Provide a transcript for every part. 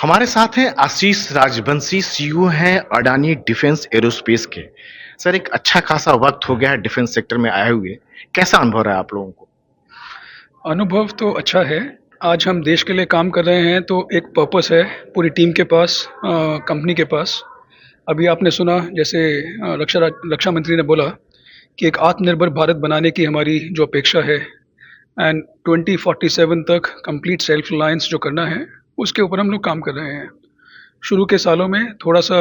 हमारे साथ हैं आशीष राजवंशी, सीईओ हैं अडानी डिफेंस एरोस्पेस के। सर, एक अच्छा खासा वक्त हो गया है डिफेंस सेक्टर में आए हुए। कैसा अनुभव रहा आप लोगों को? अनुभव तो अच्छा है। आज हम देश के लिए काम कर रहे हैं तो एक पर्पस है पूरी टीम के पास, कंपनी के पास। अभी आपने सुना जैसे रक्षा मंत्री ने बोला कि एक आत्मनिर्भर भारत बनाने की हमारी जो अपेक्षा है एंड 2047 तक कंप्लीट सेल्फ रिलायंस जो करना है उसके ऊपर हम लोग काम कर रहे हैं। शुरू के सालों में थोड़ा सा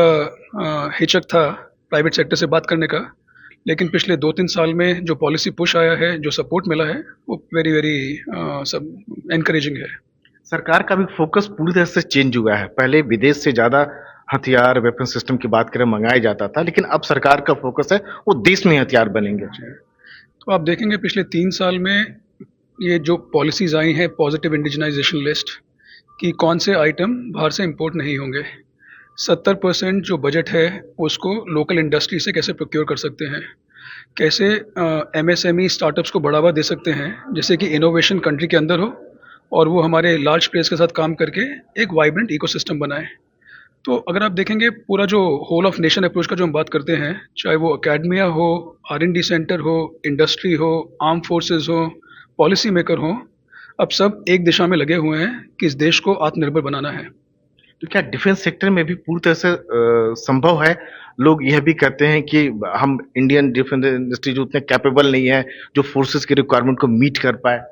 हिचक था प्राइवेट सेक्टर से बात करने का, लेकिन पिछले 2-3 साल में जो पॉलिसी पुश आया है, जो सपोर्ट मिला है, वो वेरी वेरी सब एनकरेजिंग है। सरकार का भी फोकस पूरी तरह से चेंज हुआ है। पहले विदेश से ज़्यादा हथियार, वेपन सिस्टम की बात करें मँगाया जाता था, लेकिन अब सरकार का फोकस है वो देश में ही हथियार बनेंगे। तो आप देखेंगे पिछले 3 साल में ये जो पॉलिसीज आई हैं, पॉजिटिव इंडिजनाइजेशन लिस्ट, कि कौन से आइटम बाहर से इंपोर्ट नहीं होंगे। 70% जो बजट है उसको लोकल इंडस्ट्री से कैसे प्रोक्योर कर सकते हैं, कैसे एमएसएमई स्टार्टअप्स को बढ़ावा दे सकते हैं, जैसे कि इनोवेशन कंट्री के अंदर हो और वो हमारे लार्ज प्लेयर्स के साथ काम करके एक वाइब्रेंट इकोसिस्टम बनाए। तो अगर आप देखेंगे पूरा जो होल ऑफ नेशन अप्रोच का जो हम बात करते हैं, चाहे वो अकेडमिया हो, आर&डी सेंटर हो, इंडस्ट्री हो, आर्म फोर्सेस हो, पॉलिसी मेकर हो, अब सब एक दिशा में लगे हुए हैं कि इस देश को आत्मनिर्भर बनाना है। तो क्या डिफेंस सेक्टर में भी पूरी तरह से संभव है? लोग यह भी कहते हैं कि हम इंडियन डिफेंस इंडस्ट्री जो उतने कैपेबल नहीं है, जो फोर्सेस की रिक्वायरमेंट को मीट कर पाए।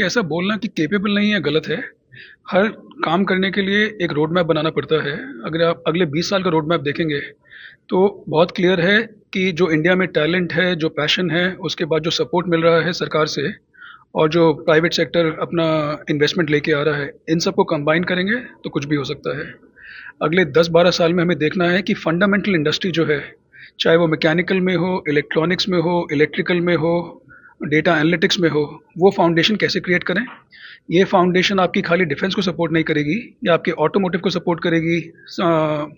ऐसा बोलना कि केपेबल नहीं है गलत है। हर काम करने के लिए एक रोड मैप बनाना पड़ता है। अगर आप अगले 20 साल का रोड मैप देखेंगे तो बहुत क्लियर है कि जो इंडिया में टैलेंट है, जो पैशन है, उसके बाद जो सपोर्ट मिल रहा है सरकार से और जो प्राइवेट सेक्टर अपना इन्वेस्टमेंट लेके आ रहा है, इन सबको कंबाइन करेंगे तो कुछ भी हो सकता है। अगले 10-12 साल में हमें देखना है कि फंडामेंटल इंडस्ट्री जो है, चाहे वो मैकेनिकल में हो, इलेक्ट्रॉनिक्स में हो, इलेक्ट्रिकल में हो, डेटा एनालिटिक्स में हो, वो फाउंडेशन कैसे क्रिएट करें। ये फाउंडेशन आपकी खाली डिफेंस को सपोर्ट नहीं करेगी, या आपके ऑटोमोटिव को सपोर्ट करेगी,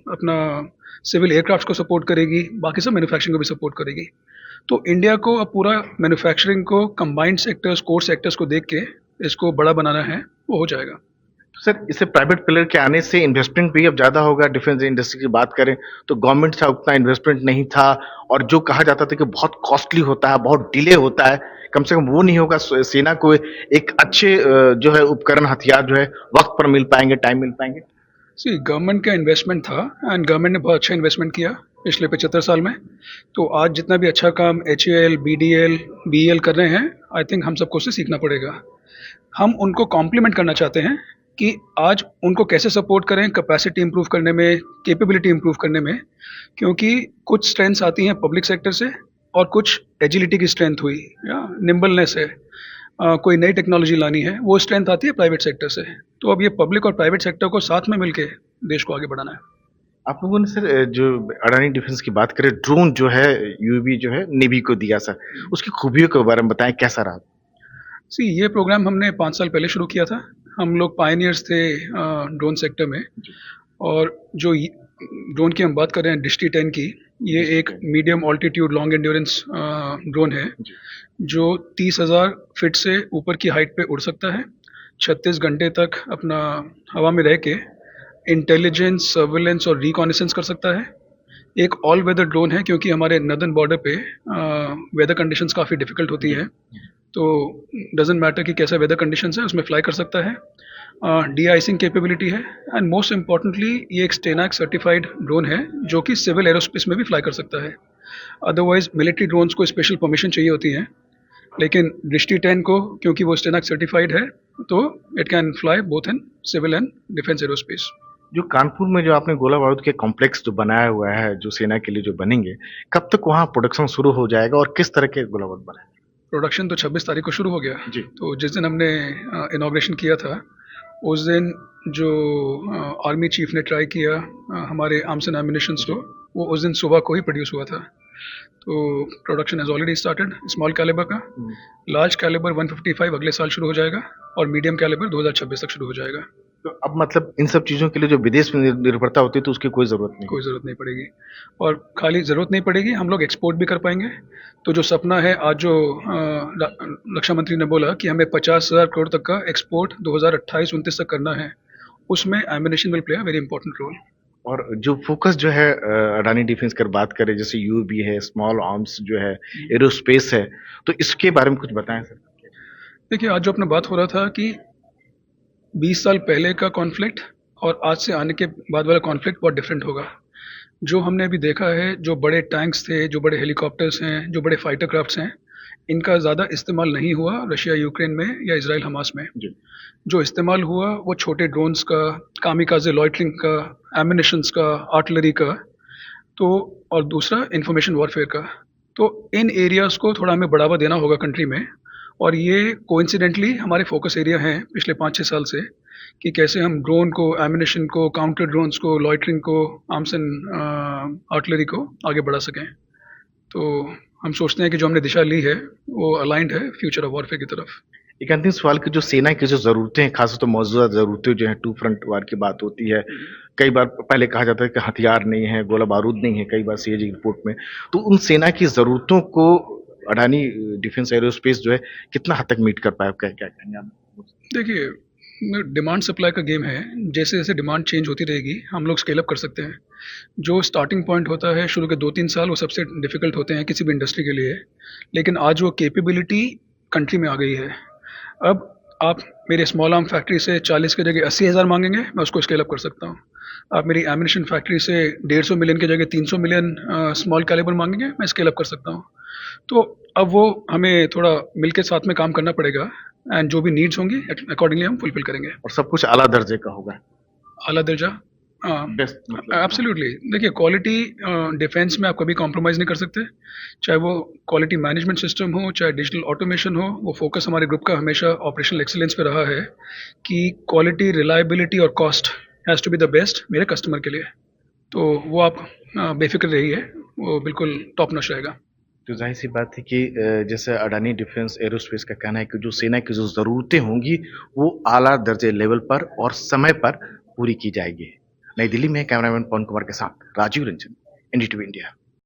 अपना सिविल एयरक्राफ्ट को सपोर्ट करेगी, बाकी सब मैन्युफैक्चरिंग को भी सपोर्ट करेगी। तो इंडिया को अब पूरा मैन्युफैक्चरिंग को कंबाइंड सेक्टर्स, कोर सेक्टर्स को देख के इसको बड़ा बनाना है, वो हो जाएगा। सर, इससे प्राइवेट प्लेयर के आने से इन्वेस्टमेंट भी अब ज़्यादा होगा। डिफेंस इंडस्ट्री की बात करें तो गवर्नमेंट का उतना इन्वेस्टमेंट नहीं था, और जो कहा जाता था कि बहुत कॉस्टली होता है, बहुत डिले होता है, कम से कम वो नहीं होगा। सेना को एक अच्छे जो है उपकरण, हथियार जो है वक्त पर मिल पाएंगे, टाइम मिल पाएंगे। गवर्नमेंट का इन्वेस्टमेंट था एंड गवर्नमेंट ने बहुत अच्छा इन्वेस्टमेंट किया पिछले 75 साल में। तो आज जितना भी अच्छा काम HAL, BDL, BEL कर रहे हैं, आई थिंक हम सबको उससे सीखना पड़ेगा। हम उनको कॉम्प्लीमेंट करना चाहते हैं कि आज उनको कैसे सपोर्ट करें कैपेसिटी इंप्रूव करने में, कैपेबिलिटी इंप्रूव करने में, क्योंकि कुछ स्ट्रेंथ्स आती हैं पब्लिक सेक्टर से और कुछ एजिलिटी की स्ट्रेंथ हुई या निम्बलनेस है, कोई नई टेक्नोलॉजी लानी है, वो स्ट्रेंथ आती है प्राइवेट सेक्टर से। तो अब ये पब्लिक और प्राइवेट सेक्टर को साथ में मिलके देश को आगे बढ़ाना है। आप लोगों ने सर जो अडानी डिफेंस की बात करें, ड्रोन जो है यूवी जो है नेवी को दिया सर, उसकी खूबियों के बारे में बताएं, कैसा रहा? ये प्रोग्राम हमने 5 साल पहले शुरू किया था। हम लोग पायनियर्स थे ड्रोन सेक्टर में। और जो ड्रोन की हम बात कर रहे हैं, डिस्टी 10 की, ये एक medium altitude long endurance drone है जो 30,000 फीट से ऊपर की हाइट पे उड़ सकता है, 36 घंटे तक अपना हवा में रह के इंटेलिजेंस, सर्विलेंस और रिकॉनिसेंस कर सकता है। एक ऑल वेदर ड्रोन है क्योंकि हमारे नदर्न बॉर्डर पे वेदर कंडीशंस काफ़ी डिफ़िकल्ट होती है, तो डजेंट मैटर कि कैसा वेदर कंडीशंस है, उसमें फ्लाई कर सकता है। डी आइसिंग कैपेबिलिटी है एंड मोस्ट इम्पॉर्टेंटली ये एक स्टेनाक सर्टिफाइड ड्रोन है जो कि सिविल एरोस्पेस में भी फ्लाई कर सकता है। अदरवाइज मिलिट्री ड्रोन्स को स्पेशल परमिशन चाहिए होती है, लेकिन दृष्टि 10 को क्योंकि वो स्टेनाक सर्टिफाइड है तो it can fly both in civil and defence aerospace. जो कानपुर में जो आपने गोला बारूद के कॉम्प्लेक्स जो बनाया हुआ है, जो सेना के लिए जो बनेंगे, कब तक वहाँ प्रोडक्शन शुरू हो जाएगा और किस तरह के गोला बारूद बने? प्रोडक्शन तो 26 तारीख को शुरू हो गया जी। तो जिस दिन हमने इनाग्रेशन किया था उस दिन जो आर्मी चीफ ने ट्राई किया हमारे आर्म्स एंड एम्युनिशंस को, वो उस दिन सुबह को ही प्रोड्यूस हुआ था। तो production has already started small calibre का। लार्ज कैलिबर 155 अगले साल शुरू हो जाएगा और मीडियम कैलिबर 2026 तक शुरू हो जाएगा। तो अब मतलब इन सब चीज़ों के लिए जो विदेश में निर्भरता होती है तो उसकी कोई ज़रूरत नहीं? कोई ज़रूरत नहीं पड़ेगी, और खाली ज़रूरत नहीं पड़ेगी, हम लोग एक्सपोर्ट भी कर पाएंगे। तो जो सपना है आज जो रक्षा मंत्री ने बोला कि हमें 50,000 करोड़ तक का एक्सपोर्ट 2028-29 तक करना है, उसमें ammunition will play a very important role. और जो फोकस जो है अडानी डिफेंस की बात करें, जैसे यूएवी है, स्मॉल आर्म्स जो है, एरोस्पेस है, तो इसके बारे में कुछ बताएं सर। देखिए, आज जो अपना बात हो रहा था कि 20 साल पहले का कॉन्फ्लिक्ट और आज से आने के बाद वाला कॉन्फ्लिक्ट बहुत डिफरेंट होगा। जो हमने अभी देखा है, जो बड़े टैंक्स थे, जो बड़े हेलीकॉप्टर्स हैं, जो बड़े फाइटर क्राफ्ट्स हैं, इनका ज़्यादा इस्तेमाल नहीं हुआ रशिया यूक्रेन में या इसराइल हमास में। जी। जो इस्तेमाल हुआ वो छोटे ड्रोन्स का, कामिकाज़े लॉइटरिंग का, एम्यूनेशंस का, आर्टिलरी का, तो और दूसरा इंफॉर्मेशन वॉरफेयर का। तो इन एरियाज़ को थोड़ा हमें बढ़ावा देना होगा कंट्री में, और ये कोइंसिडेंटली हमारे फोकस एरिया हैं पिछले 5-6 साल से, कि कैसे हम ड्रोन को, एम्यूनेशन को, काउंटर ड्रोन्स को, लॉइटरिंग को, आर्म्स एंड आर्टिलरी को आगे बढ़ा सकें। तो हम सोचते हैं कि जो हमने दिशा ली है वो अलाइंड है फ्यूचर ऑफ वॉरफेयर की तरफ। एक अंतिम सवाल कि जो सेना की जो ज़रूरतें हैं, खासतौर तो मौजूदा ज़रूरतें जो हैं, टू फ्रंट वार की बात होती है। कई बार पहले कहा जाता है कि हथियार नहीं है, गोला बारूद नहीं है, कई बार सीएजी रिपोर्ट में। तो उन सेना की ज़रूरतों को अडानी डिफेंस एरोस्पेस जो है, कितना हद तक मीट कर पाया? क्या क्या कहेंगे आप? देखिए, डिमांड सप्लाई का गेम है। जैसे जैसे डिमांड चेंज होती रहेगी हम लोग स्केल अप कर सकते हैं। जो स्टार्टिंग पॉइंट होता है शुरू के 2-3 साल, वो सबसे डिफिकल्ट होते हैं किसी भी इंडस्ट्री के लिए। लेकिन आज वो कैपेबिलिटी कंट्री में आ गई है। अब आप मेरे स्मॉल आर्म फैक्ट्री से 40 की जगह 80,000 मांगेंगे, मैं उसको स्केल अप कर सकता हूँ। आप मेरी एमिनेशन फैक्ट्री से 150 मिलियन की जगह 300 मिलियन स्मॉल कैलिबर मांगेंगे, मैं स्केल अप कर सकता हूँ। तो अब वो हमें थोड़ा मिलके साथ में काम करना पड़ेगा, एंड जो भी नीड्स होंगी अकॉर्डिंगली हम फुलफिल करेंगे। और सब कुछ आला दर्जे का होगा। आला दर्जा, बेस्ट मतलब। एब्सोल्युटली। देखिए, क्वालिटी डिफेंस में आप कभी कॉम्प्रोमाइज़ नहीं कर सकते। चाहे वो क्वालिटी मैनेजमेंट सिस्टम हो, चाहे डिजिटल ऑटोमेशन हो, वो फोकस हमारे ग्रुप का हमेशा ऑपरेशनल एक्सीलेंस पे रहा है कि क्वालिटी, रिलायबिलिटी और cost has to be the best मेरे कस्टमर के लिए। तो वो आप बेफिक्र रहिए, वो बिल्कुल टॉप नॉच रहेगा। तो ज़ाहिर-सी बात है कि जैसे अडानी डिफेंस एरोस्पेस का कहना है कि जो सेना की जो ज़रूरतें होंगी, वो आला दर्जे लेवल पर और समय पर पूरी की जाएगी। नई दिल्ली में कैमरामैन पवन कुमार के साथ राजीव रंजन, एनडीटीवी इंडिया।